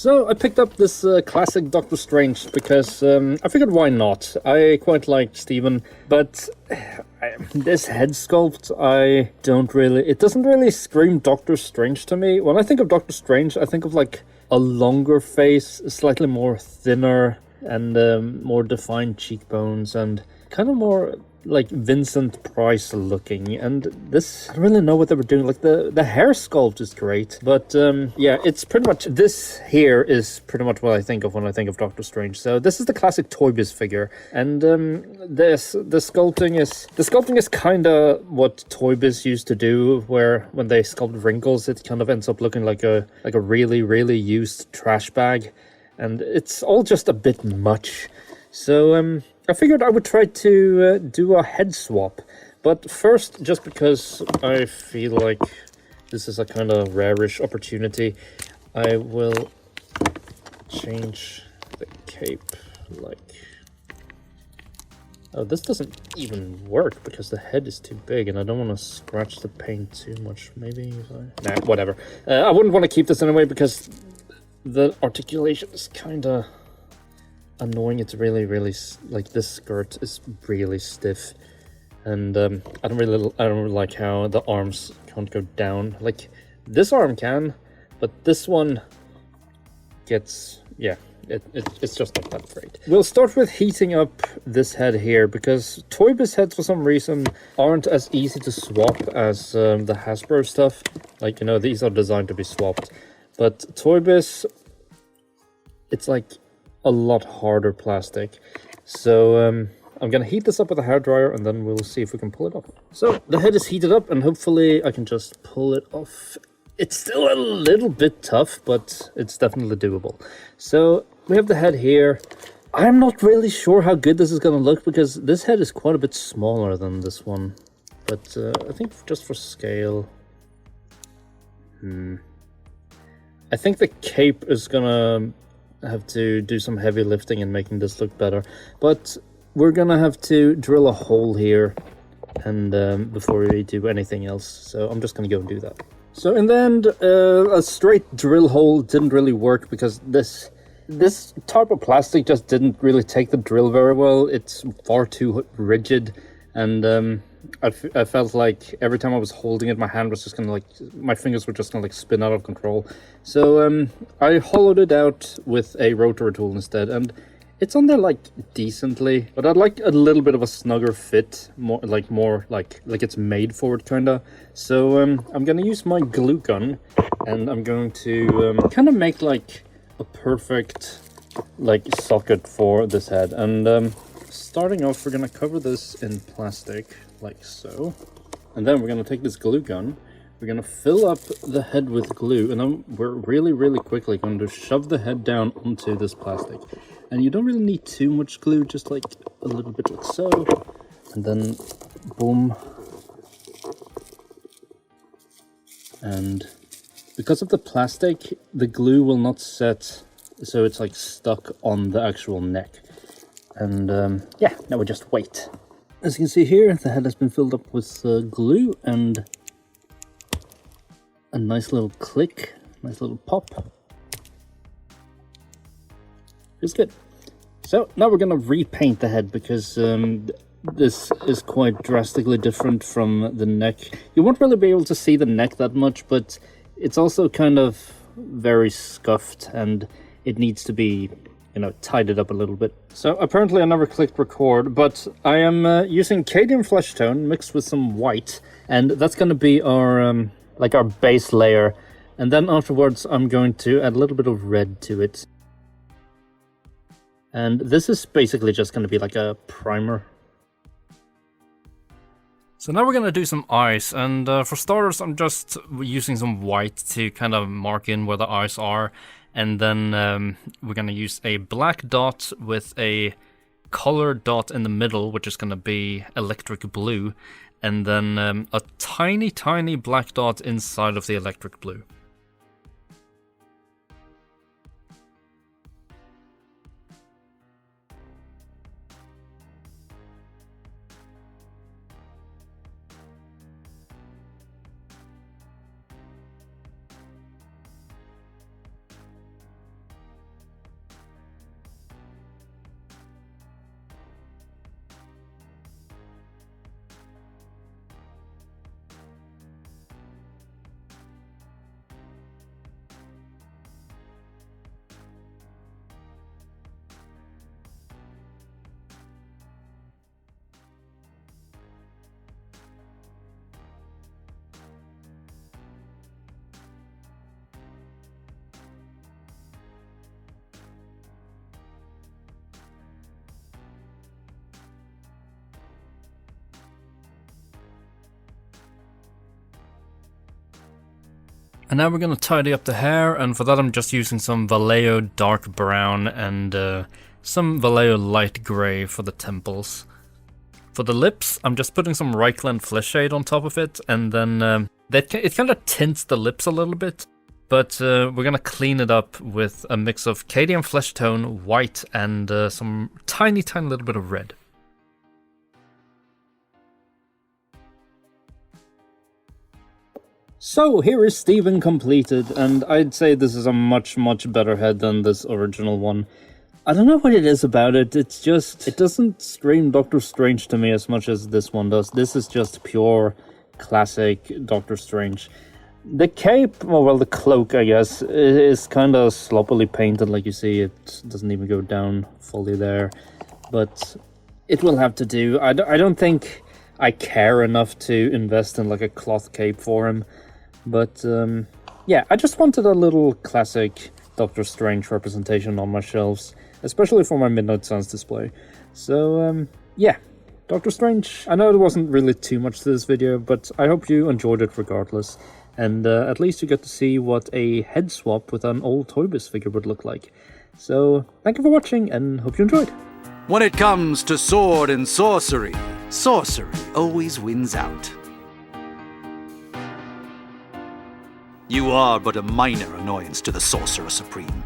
So I picked up this classic Doctor Strange because I figured why not. I quite like Steven, but this head sculpt, it doesn't really scream Doctor Strange to me. When I think of Doctor Strange, I think of like a longer face, slightly more thinner, and more defined cheekbones, and kind of more like Vincent Price looking. And this, I don't really know what they were doing. Like the hair sculpt is great, but yeah, it's pretty much, this here is pretty much what I think of when I think of Doctor Strange. So this is the classic Toy Biz figure, and the sculpting is kind of what Toy Biz used to do, where when they sculpt wrinkles, it kind of ends up looking like a really used trash bag, and it's all just a bit much. So I figured I would try to do a head swap, but first, just because I feel like this is a kind of rarish opportunity, I will change the cape like... Oh, this doesn't even work because the head is too big and I don't want to scratch the paint too much. Maybe if I... Nah, whatever. I wouldn't want to keep this anyway because the articulation is kind of annoying. It's really like, this skirt is really stiff, and I don't really like how the arms can't go down. Like, this arm can, but this one gets, yeah, it's just not that great. We'll start with heating up this head here, because Toy Biz heads for some reason aren't as easy to swap as the Hasbro stuff. Like, you know, these are designed to be swapped, but Toy Biz, it's like a lot harder plastic. So I'm gonna heat this up with a hairdryer and then we'll see if we can pull it off. So the head is heated up and hopefully I can just pull it off. It's still a little bit tough, but it's definitely doable. So we have the head here. I'm not really sure how good this is gonna look because this head is quite a bit smaller than this one. But I think just for scale... I think the cape is gonna have to do some heavy lifting in making this look better, but we're gonna have to drill a hole here and before we do anything else, so I'm just gonna go and do that. So in the end, a straight drill hole didn't really work because this type of plastic just didn't really take the drill very well. It's far too rigid, and I felt like every time I was holding it, my hand was just gonna, like, my fingers were just gonna like spin out of control. So I hollowed it out with a rotary tool instead, and it's on there like decently, but I'd like a little bit of a snugger fit, more like it's made for it kinda. So I'm gonna use my glue gun, and I'm going to kind of make like a perfect like socket for this head. And starting off, we're gonna cover this in plastic like so, and then we're gonna take this glue gun, we're gonna fill up the head with glue, and then we're really quickly going to shove the head down onto this plastic. And you don't really need too much glue, just like a little bit like so, and then boom. And because of the plastic, the glue will not set, so it's like stuck on the actual neck. And yeah, now we just wait. As you can see here, the head has been filled up with glue, and a nice little click, nice little pop. It's good. So now we're gonna repaint the head because this is quite drastically different from the neck. You won't really be able to see the neck that much, but it's also kind of very scuffed and it needs to be, you know, tidied up a little bit. So apparently I never clicked record, but I am using Cadian Flesh Tone mixed with some white, and that's going to be our like our base layer. And then afterwards I'm going to add a little bit of red to it. And this is basically just going to be like a primer. So now we're going to do some eyes, and for starters I'm just using some white to kind of mark in where the eyes are. And then we're going to use a black dot with a color dot in the middle, which is going to be electric blue. And then a tiny black dot inside of the electric blue. And now we're going to tidy up the hair, and for that I'm just using some Vallejo dark brown and some Vallejo light grey for the temples. For the lips, I'm just putting some Reichland Flesh Shade on top of it, and then it kind of tints the lips a little bit, but we're going to clean it up with a mix of Cadian Flesh Tone, white, and some tiny little bit of red. So here is Stephen completed, and I'd say this is a much better head than this original one. I don't know what it is about it, it doesn't scream Doctor Strange to me as much as this one does. This is just pure classic Doctor Strange. The cape, well the cloak I guess, is kind of sloppily painted, like you see, it doesn't even go down fully there. But it will have to do. I don't think I care enough to invest in like a cloth cape for him. But yeah, I just wanted a little classic Doctor Strange representation on my shelves, especially for my Midnight Suns display. So yeah, Doctor Strange. I know there wasn't really too much to this video, but I hope you enjoyed it regardless. And at least you get to see what a head swap with an old Toy Biz figure would look like. So thank you for watching, and hope you enjoyed. When it comes to sword and sorcery, sorcery always wins out. You are but a minor annoyance to the Sorcerer Supreme.